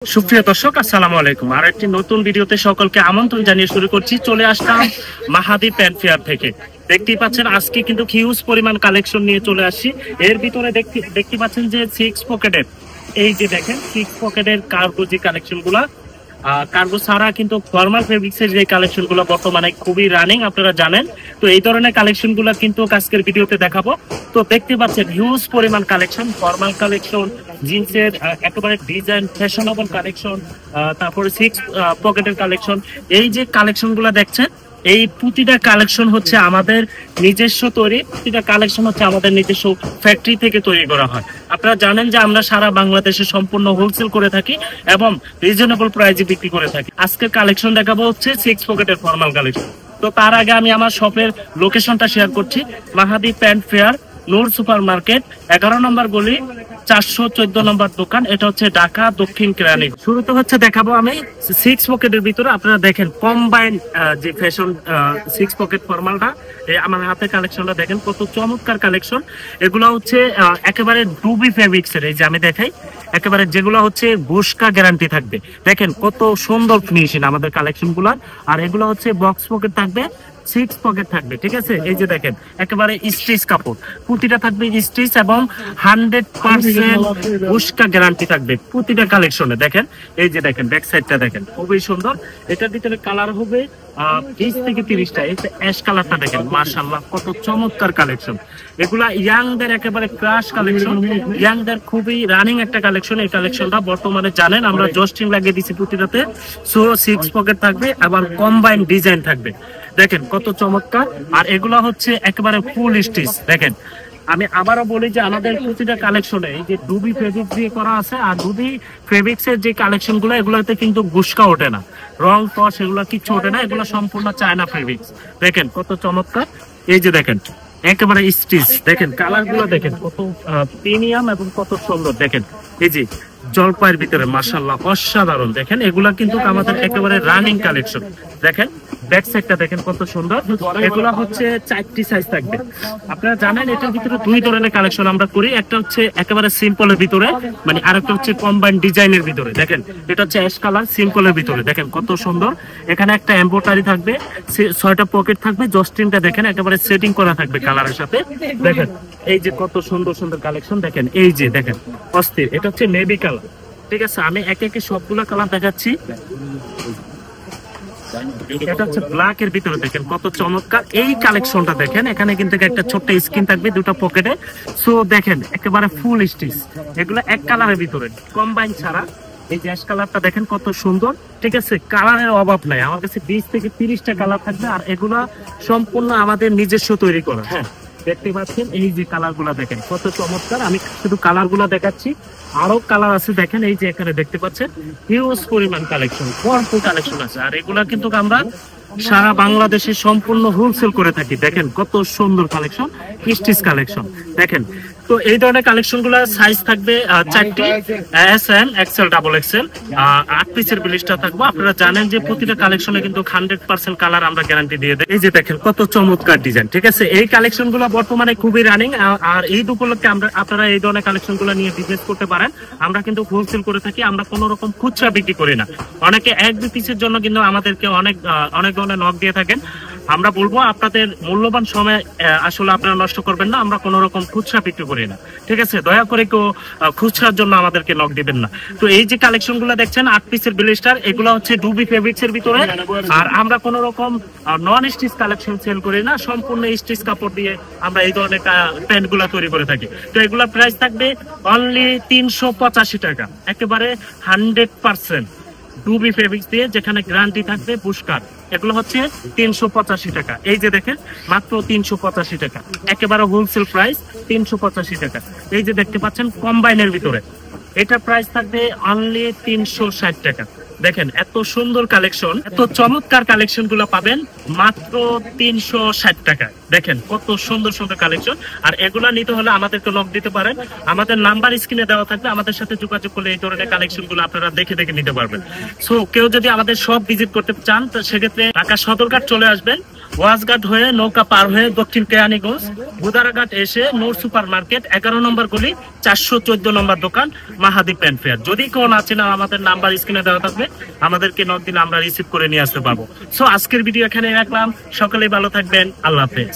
সুপ্রিয় দর্শক, আসসালামু আলাইকুম। আর একটি নতুন ভিডিওতে সকলকে আমন্ত্রণ জানিয়ে শুরু করছি। চলে আসলাম মাহাদি প্যান্ট ফেয়ার থেকে। দেখতেই পাচ্ছেন আজকে কিন্তু হিউজ পরিমাণ কালেকশন নিয়ে চলে আসছি। এর ভিতরে দেখতে পাচ্ছেন যে সিক্স পকেটের, এই যে দেখেন সিক্স পকেটের কার্গো যে কালেকশন গুলা, কার্গো ছাড়া কিন্তু ফর্মাল ফেব্রিক্সের যে কালেকশন গুলো বর্তমানে খুবই রানিং, আপনারা জানেন। তো এই ধরনের কালেকশন গুলা কিন্তু আজকের ভিডিওতে দেখাবো। তো দেখতে পাচ্ছেন হিউজ পরিমাণ কালেকশন, ফর্মাল কালেকশন, জিন্সের একেবারে ডিজাইন ফ্যাশনেবল কালেকশন, তারপরে সিক্স পকেটের কালেকশন। এই যে কালেকশন গুলা দেখছেন, এই প্রতিটা কালেকশন হচ্ছে আমাদের নিজস্ব তৈরি, প্রতিটা কালেকশন হচ্ছে আমাদের নিজস্ব ফ্যাক্টরি থেকে তৈরি করা হয়। আপনারা জানেন যে আমরা সারা বাংলাদেশে সম্পূর্ণ হোলসেল করে থাকি এবং রিজনেবল প্রাইসে বিক্রি করে থাকি। আজকের কালেকশন দেখাবো হচ্ছে সিক্স পকেটের ফর্মাল কালেকশন। তো তার আগে আমি আমার শপের লোকেশনটা শেয়ার করছি। মাহাদি প্যান্ট ফেয়ার, নূর সুপার মার্কেট, 11 নম্বর গলি, 414 নম্বর দোকান। এটা হচ্ছে ঢাকা দক্ষিণ কেরানি। শুরুতে হচ্ছে দেখাবো আমি সিক্স পকেটের ভিতরে। আপনারা দেখেন কম্বাইন যে ফ্যাশন সিক্স পকেট ফর্মালটা, আমার হাতে কালেকশনটা দেখেন কত চমৎকার কালেকশন। এগুলো হচ্ছে একেবারে ডুবি ফেব্রিক্সের। এই যে আমি দেখাই, একেবারে যেগুলো হচ্ছে বুশকা গ্যারান্টি থাকবে। দেখেন কত সুন্দর ফিনিশিং আমাদের কালেকশন গুলার। আর এগুলো হচ্ছে বক্স পকেট থাকবে, সিক্স পকেট থাকবে, ঠিক আছে। এই যে দেখেন একেবারে স্টিচ কাপড়, প্রতিটা থাকবে স্টিচ এবং 100% বুশকা গ্যারান্টি থাকবে প্রতিটা কালেকশনে। দেখেন এই যে দেখেন ব্যাক সাইডটা দেখেন খুবই সুন্দর। এটার ভিতরে কালার হবে 20 থেকে 30টা। এই অ্যাশ কালারটা দেখেন, মাশাআল্লাহ কত চমৎকার কালেকশন। এগুলা ইয়াংদের একেবারে ক্রাশ কালেকশন, ইয়াংদের খুবই রানিং একটা কালেকশন। এই কালেকশনটা বর্তমানে জানেন আমরা জস্টিং লাগিয়ে দিচ্ছি প্রতিটাতে। সো সিক্স পকেট থাকবে, আবার কম্বাইন ডিজাইন থাকবে। দেখেন কত চমৎকার। আর এগুলা হচ্ছে একেবারে ফুল স্টিচ। দেখেন আমি আবারও বলি যে আমাদের প্রতিটা কালেকশনে এই যে ডুবি ফেব্রিক্স দিয়ে করা আছে। আর ডুবি ফেব্রিক্স এর যে কালেকশন গুলো, এগুলোতে কিন্তু গুস্কা ওঠে না, রং টস এগুলো কিচ্ছু ওঠে না। এগুলো সম্পূর্ণ চায়না ফেব্রিক্স। দেখেন কত চমৎকার। এই যে দেখেন একেবারে স্টিচ। দেখেন কালার গুলো দেখেন কত প্রিমিয়াম এবং কত সুন্দর। দেখেন এই যে জলপাইয়ের ভিতরে, মাশাআল্লাহ অসাধারণ। দেখেন এগুলা কিন্তু আমাদের একেবারে রানিং কালেকশন। দেখেন ব্যাক সাইডটা দেখেন কত সুন্দর। এগুলা হচ্ছে 4টি সাইজ থাকবে। আপনারা জানেন এটার ভিতরে দুই ধরনের কালেকশন আমরা করি। একটা হচ্ছে একেবারে সিম্পলের ভিতরে, মানে আরেকটা হচ্ছে কম্বাইন ডিজাইনের ভিতরে। দেখেন এটা হচ্ছে অ্যাশ কালার সিম্পলের ভিতরে। দেখেন কত সুন্দর। এখানে একটা এমব্রয়ডারি থাকবে, 6টা পকেট থাকবে, জস্টিংটা দেখেন একেবারে সেটিং করা থাকবে কালারের সাথে। দেখেন এই যে কত সুন্দর সুন্দর কালেকশন। দেখেন এই যে দেখেন অস্থির। এটা হচ্ছে নেভি কালার, ঠিক আছে। আমি একে একে সবগুলা কালার দেখাচ্ছি। এটা হচ্ছে ব্ল্যাক এর ভিতরে। দেখেন কত চমৎকার এই কালেকশনটা। দেখেন এখানে কিন্তু একটা ছোট্ট স্ক্রিন থাকবে দুটো পকেটে। সো দেখেন একেবারে ফুল স্টিচ। এগুলো এক কালারের ভিতরে, কম্বাইন ছাড়া। এই যে অ্যাশ কালারটা দেখেন কত সুন্দর, ঠিক আছে। কালারের অভাব নাই, আমার কাছে 20 থেকে 30টা কালার থাকবে। আর এগুলা সম্পূর্ণ আমাদের নিজস্ব তৈরি করা। হ্যাঁ দেখতে পাচ্ছেন এই যে কালার গুলা দেখেন কত চমৎকার। আমি শুধু কালার গুলা দেখাচ্ছি, আরো কালার আছে। দেখেন এই যে এখানে দেখতে পাচ্ছেন হিউজ পরিমাণ কালেকশন, ভরপুর কালেকশন আছে। আর এগুলা কিন্তু আমরা সারা বাংলাদেশে সম্পূর্ণ হোলসেল করে থাকি। দেখেন কত সুন্দর কালেকশন, স্টিচ কালেকশন। দেখেন তো এই ধরনের কালেকশন গুলা সাইজ থাকবে 4টি, S, M, XL, double XL, 8 পিসের বিলিশটা থাকবে। আপনারা জানেন যে প্রতিটা কালেকশনে কিন্তু 100% কালার আমরা গ্যারান্টি দিয়ে দেই। এই যে দেখেন কত চমৎকার ডিজাইন, ঠিক আছে। এই কালেকশন গুলো বর্তমানে খুবই রানিং। আর এই উপলক্ষে আপনারা এই ধরনের কালেকশন গুলো নিয়ে বিজনেস করতে পারেন। আমরা কিন্তু হোলসেল করে থাকি, আমরা কোনো রকম খুচরা বিক্রি করি না। অনেকে 1-2 পিসের জন্য কিন্তু আমাদেরকে অনেক ধরনের নক দিয়ে থাকেন। আমরা বলবো আপনাদের মূল্যবান সময় আসলে আপনারা নষ্ট করবেন না। আমরা কোনো রকম খুচরা বিক্রি করি না, ঠিক আছে। দয়া করে কেউ খুচরার জন্য আমাদেরকে নক দিবেন না। তো এই যে কালেকশন গুলো দেখছেন 8 পিসের ব্লেস্টার, এগুলো হচ্ছে ডুবি ফেব্রিক্স এর ভিতরে। আর আমরা কোনো রকম নন স্টিচ কালেকশন সেল করি না, সম্পূর্ণ স্টিচ কাপড় দিয়ে আমরা এই ধরনের প্যান্ট গুলা তৈরি করে থাকি। তো এগুলা প্রাইস থাকবে অনলি 385 টাকা, একেবারে 100% ডুবি ফেব্রিক্স দিয়ে, যেখানে গ্যারান্টি থাকবে বুশকার। এগুলো হচ্ছে 385 টাকা। এই যে দেখেন মাত্র 385 টাকা, একেবারে হোলসেল প্রাইস 385 টাকা। এই যে দেখতে পাচ্ছেন কম্বাইনের ভিতরে, এটা প্রাইস থাকবে অনলি 360 টাকা। দেখেন এত সুন্দর কালেকশন, এত চমৎকার কালেকশন গুলো পাবেন মাত্র 360 টাকা। দেখেন কত সুন্দর সুন্দর কালেকশন। আর এগুলা নিতে হলে আমাদেরকে লক দিতে পারেন, আমাদের নাম্বার স্ক্রিনে দেওয়া থাকবে। আমাদের সাথে যোগাযোগ করলে এই ধরনের কালেকশন গুলো আপনারা দেখে নিতে পারবেন। সো কেউ যদি আমাদের সব ভিজিট করতে চান, তো সেক্ষেত্রে ঢাকা সদরঘাট চলে আসবেন। ওয়াজঘাট হয়ে নৌকা পার হয়ে দক্ষিণ কেরানীগঞ্জ বুদারাঘাট এসে নূর সুপার মার্কেট 11 নম্বর গলি 414 নম্বর দোকান মাহাদি পেন ফেয়ার। যদি কেউ না চেনা আমাদের নাম্বার স্ক্রিনে দেওয়া থাকবে, আমাদেরকে নক দিলে আমরা রিসিভ করে নিয়ে আসতে পারবো। সো আজকের ভিডিও এখানে রাখলাম, সকলেই ভালো থাকবেন, আল্লাহ হাফেজ।